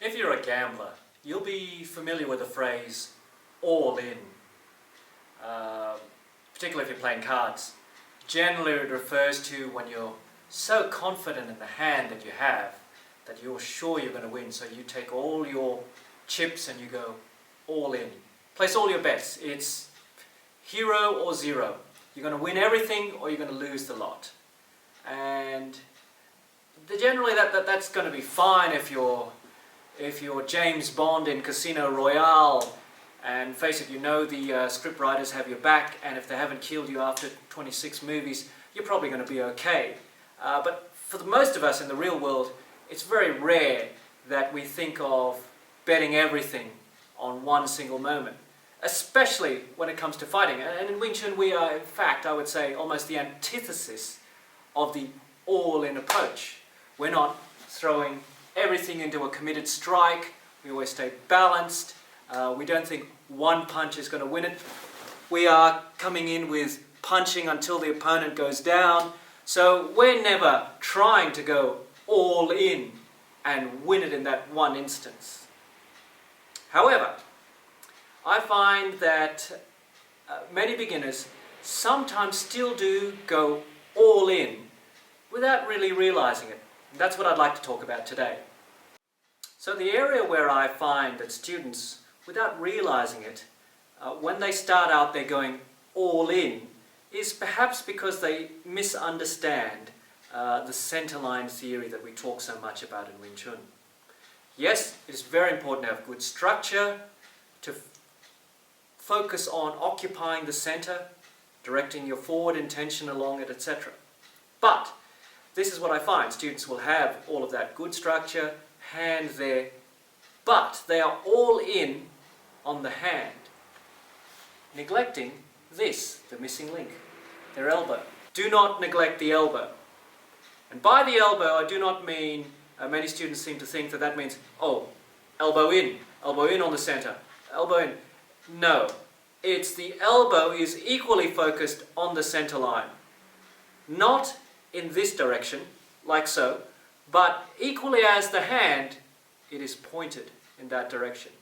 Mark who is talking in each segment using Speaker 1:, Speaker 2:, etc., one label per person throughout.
Speaker 1: If you're a gambler, you'll be familiar with the phrase all in, particularly if you're playing cards. Generally it refers to when you're so confident in the hand that you have that you're sure you're going to win, so you take all your chips and you go all in. Place all your bets. It's hero or zero. You're going to win everything or you're going to lose the lot. And generally that's going to be fine if you're James Bond in Casino Royale, and face it, you know the script writers have your back, and if they haven't killed you after 26 movies, you're probably going to be okay. But for the most of us in the real world, it's very rare that we think of betting everything on one single moment, especially when it comes to fighting. And in Wing Chun we are, in fact, I would say, almost the antithesis of the all-in approach. We're not throwing everything into a committed strike. We always stay balanced. We don't think one punch is going to win it. We are coming in with punching until the opponent goes down. So we're never trying to go all in and win it in that one instance. However, I find that many beginners sometimes still do go all in without really realizing it. And that's what I'd like to talk about today. So the area where I find that students, without realizing it, when they start out they're going all in, is perhaps because they misunderstand the centerline theory that we talk so much about in Wing Chun. Yes, it is very important to have good structure, to focus on occupying the center, directing your forward intention along it, etc. But this is what I find. Students will have all of that good structure, hand there, but they are all in on the hand, neglecting this, the missing link, their elbow. Do not neglect the elbow. And by the elbow, I do not mean, many students seem to think that means, oh, elbow in on the center, elbow in. No, it's the elbow is equally focused on the center line. Not in this direction, like so, but equally as the hand, it is pointed in that direction.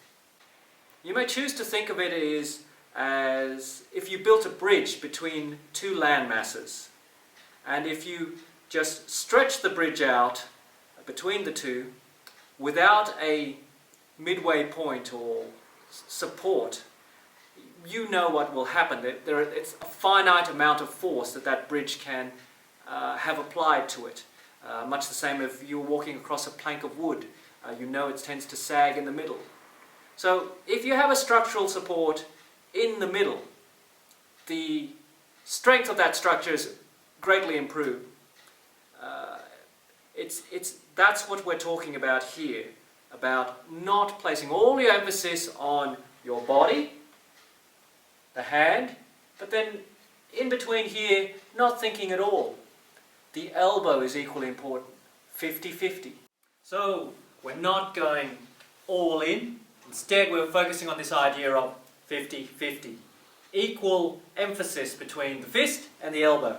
Speaker 1: You may choose to think of it as if you built a bridge between two land masses, and if you just stretch the bridge out between the two without a midway point or support, you know what will happen. It's a finite amount of force that bridge can have applied to it. Much the same if you're walking across a plank of wood. You know it tends to sag in the middle. So if you have a structural support in the middle, the strength of that structure is greatly improved. That's what we're talking about here, about not placing all your emphasis on your body, the hand, but then in between here, not thinking at all. The elbow is equally important, 50-50. So we're not going all in. Instead, we're focusing on this idea of 50-50. Equal emphasis between the fist and the elbow.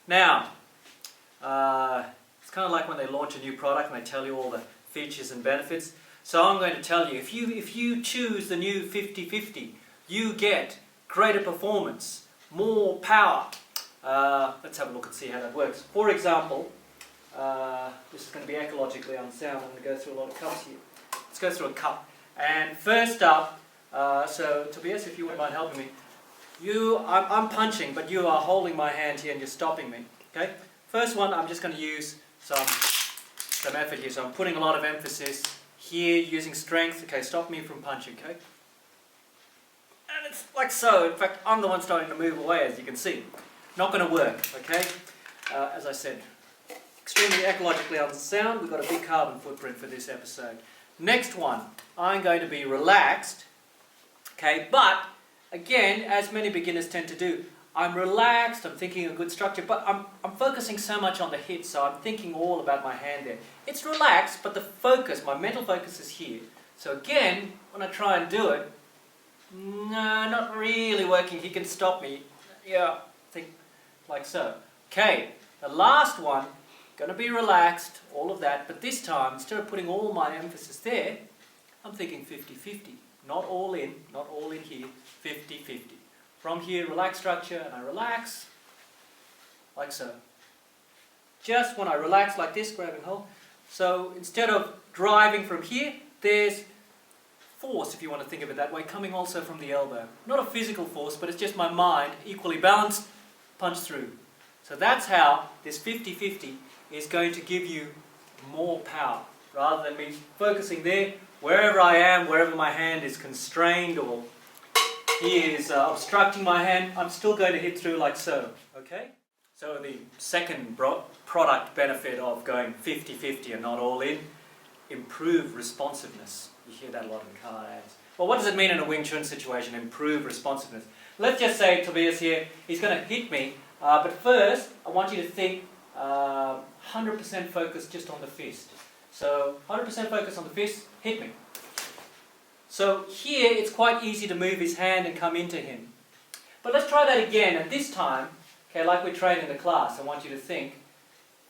Speaker 1: Now, it's kind of like when they launch a new product and they tell you all the features and benefits. So I'm going to tell you, if you choose the new 50-50, you get greater performance, more power. Let's have a look and see how that works. For example, this is going to be ecologically unsound. I'm going to go through a lot of cups here. Let's go through a cup. And first up, so Tobias, if you wouldn't mind helping me, I'm punching, but you are holding my hand here and you're stopping me. Okay. First one, I'm just going to use some effort here. So I'm putting a lot of emphasis here, using strength. Okay, stop me from punching. Okay. And it's like so. In fact, I'm the one starting to move away, as you can see. Not going to work, okay? As I said, extremely ecologically unsound. We've got a big carbon footprint for this episode. Next one, I'm going to be relaxed, okay? But, again, as many beginners tend to do, I'm relaxed, I'm thinking of good structure, but I'm focusing so much on the hit, so I'm thinking all about my hand there. It's relaxed, but the focus, my mental focus is here. So again, when I try and do it, no, not really working. He can stop me. Yeah, think like so. Okay, the last one, going to be relaxed, all of that, but this time, instead of putting all my emphasis there, I'm thinking 50-50. Not all in here, 50-50. From here, relax structure, and I relax, like so. Just when I relax like this, grabbing hold. So instead of driving from here, there's force, if you want to think of it that way, coming also from the elbow. Not a physical force, but it's just my mind, equally balanced, punch through. So that's how this 50-50 is going to give you more power, rather than me focusing there, wherever I am, wherever my hand is constrained or he is obstructing my hand, I'm still going to hit through like so, okay? So the second product benefit of going 50-50 and not all in, improve responsiveness. You hear that a lot in card ads. Well, what does it mean in a Wing Chun situation, improve responsiveness? Let's just say Tobias here, he's going to hit me, but first I want you to think 100% focus just on the fist. So 100% focus on the fist, hit me. So here it's quite easy to move his hand and come into him. But let's try that again, and this time, okay, like we trained in the class, I want you to think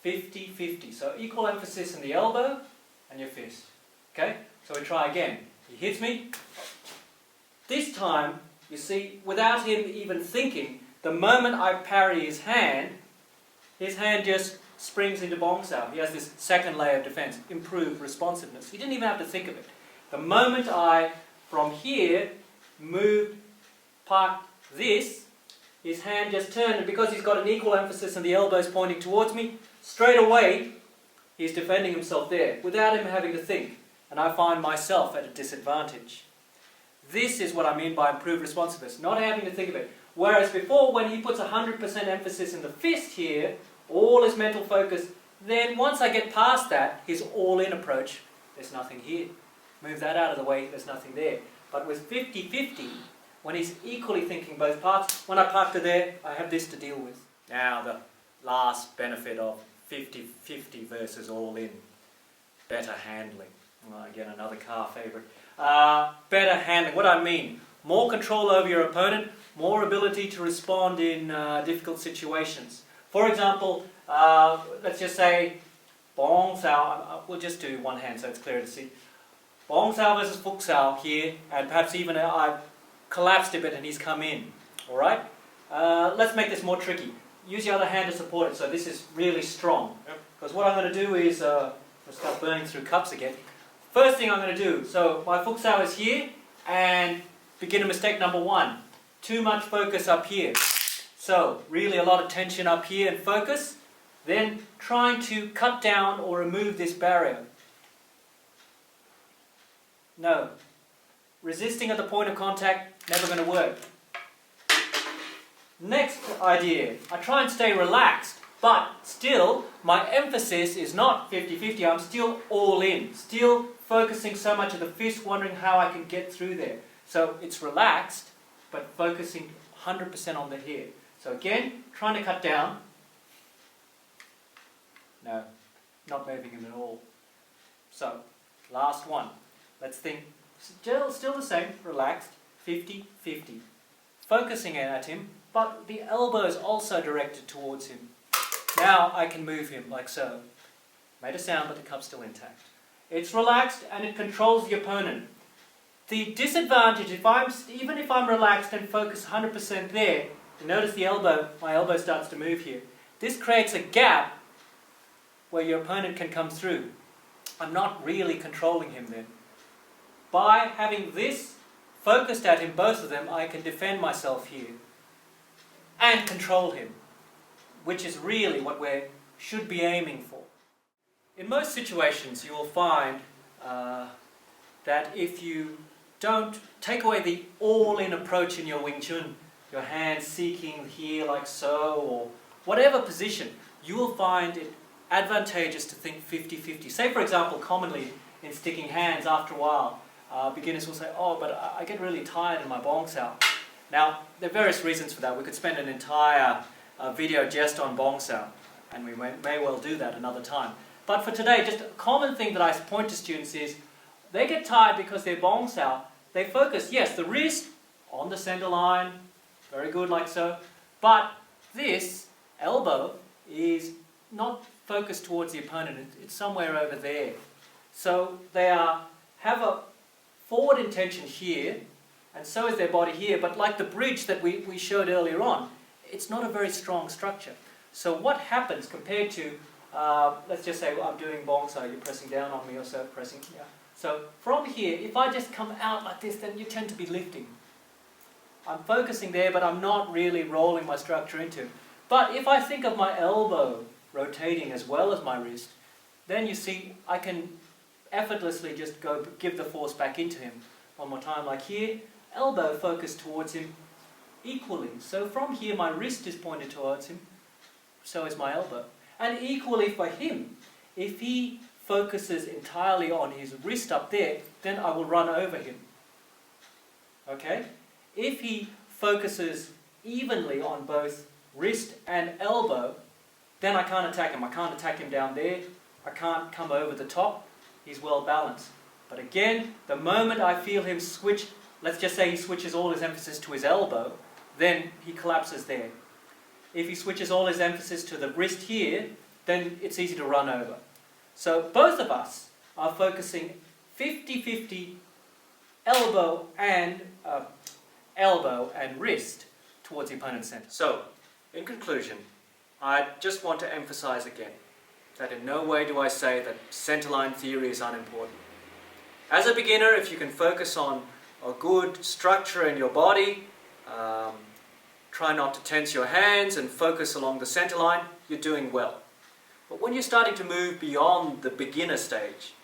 Speaker 1: 50-50. So equal emphasis in the elbow and your fist. Okay? So we try again. He hits me. This time, you see, without him even thinking, the moment I parry his hand just springs into bong sao. He has this second layer of defense, improved responsiveness. He didn't even have to think of it. The moment I, from here, moved, parked this, his hand just turned, and because he's got an equal emphasis and the elbows pointing towards me, straight away, he's defending himself there, without him having to think. And I find myself at a disadvantage. This is what I mean by improved responsiveness, not having to think of it. Whereas before, when he puts 100% emphasis in the fist here, all his mental focus, then once I get past that, his all-in approach, there's nothing here. Move that out of the way, there's nothing there. But with 50-50, when he's equally thinking both parts, when I park to there, I have this to deal with. Now the last benefit of 50-50 versus all-in, better handling. Well, again, another car favourite. Better handling, what I mean, more control over your opponent, more ability to respond in difficult situations. For example, let's just say bong sao, we'll just do one hand so it's clear to see. Bong sao versus fuk sao here, and perhaps even I've collapsed a bit and he's come in. Alright? Let's make this more tricky. Use your other hand to support it, so this is really strong. Because what I'm going to do is, I'll start burning through cups again. First thing I'm going to do, so my fuk sao is here, and beginner mistake number one. Too much focus up here. So, really a lot of tension up here and focus. Then trying to cut down or remove this barrier. No. Resisting at the point of contact, never going to work. Next idea, I try and stay relaxed, but still my emphasis is not 50-50, I'm still all in. Still focusing so much of the fist, wondering how I can get through there. So it's relaxed, but focusing 100% on the here. So again, trying to cut down. No, not moving him at all. So, last one. Let's think, still the same, relaxed, 50-50. Focusing at him, but the elbow is also directed towards him. Now I can move him like so. Made a sound, but the cup's still intact. It's relaxed and it controls the opponent. The disadvantage, even if I'm relaxed and focus 100% there, you notice the elbow, my elbow starts to move here. This creates a gap where your opponent can come through. I'm not really controlling him then. By having this focused at him, both of them, I can defend myself here and control him, which is really what we should be aiming for. In most situations, you will find that if you don't take away the all-in approach in your Wing Chun, your hands seeking here like so, or whatever position, you will find it advantageous to think 50-50. Say, for example, commonly in sticking hands, after a while, beginners will say, oh, but I get really tired in my bong sao. Now, there are various reasons for that. We could spend an entire video just on bong sao, and we may well do that another time. But for today, just a common thing that I point to students is, they get tired because their bong sao, they focus, yes, the wrist on the center line, very good like so, but this elbow is not focused towards the opponent, it's somewhere over there. So they have a forward intention here, and so is their body here, but like the bridge that we showed earlier on, it's not a very strong structure. So what happens compared to, let's just say I'm doing bonsai, you're pressing down on me or so, pressing, yeah. So from here, if I just come out like this, then you tend to be lifting. I'm focusing there, but I'm not really rolling my structure into. But if I think of my elbow rotating as well as my wrist, then you see I can effortlessly just go give the force back into him. One more time, like here, elbow focused towards him equally. So from here, my wrist is pointed towards him, so is my elbow. And equally for him, if he focuses entirely on his wrist up there, then I will run over him. Okay? If he focuses evenly on both wrist and elbow, then I can't attack him. I can't attack him down there. I can't come over the top. He's well balanced. But again, the moment I feel him switch, let's just say he switches all his emphasis to his elbow, then he collapses there. If he switches all his emphasis to the wrist here, then it's easy to run over. So both of us are focusing 50-50 elbow and wrist towards the opponent's center. So, in conclusion, I just want to emphasize again that in no way do I say that centerline theory is unimportant. As a beginner, if you can focus on a good structure in your body, try not to tense your hands and focus along the center line, you're doing well. But when you're starting to move beyond the beginner stage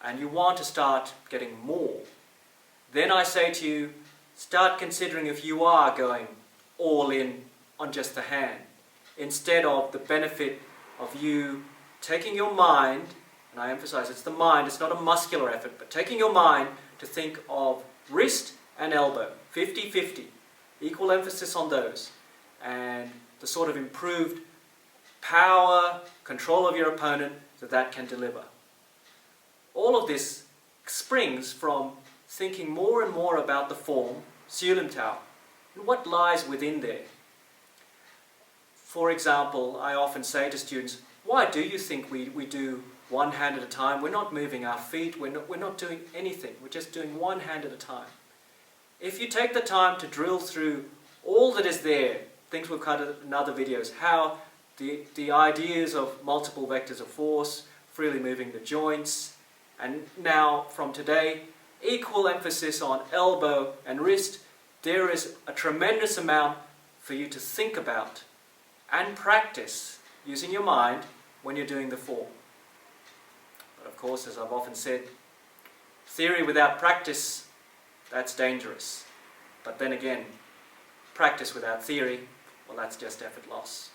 Speaker 1: and you want to start getting more, then I say to you, start considering if you are going all in on just the hand, instead of the benefit of you taking your mind, and I emphasize it's the mind, it's not a muscular effort, but taking your mind to think of wrist and elbow, 50-50, equal emphasis on those, and the sort of improved power, control of your opponent that can deliver. All of this springs from thinking more and more about the form, Tao, and what lies within there. For example, I often say to students, why do you think we do one hand at a time? We're not moving our feet, we're not doing anything, we're just doing one hand at a time. If you take the time to drill through all that is there, things we've covered in other videos, how the ideas of multiple vectors of force, freely moving the joints, and now from today, equal emphasis on elbow and wrist, there is a tremendous amount for you to think about and practice using your mind when you're doing the form. But of course, as I've often said, theory without practice, that's dangerous. But then again, practice without theory, well, that's just effort loss.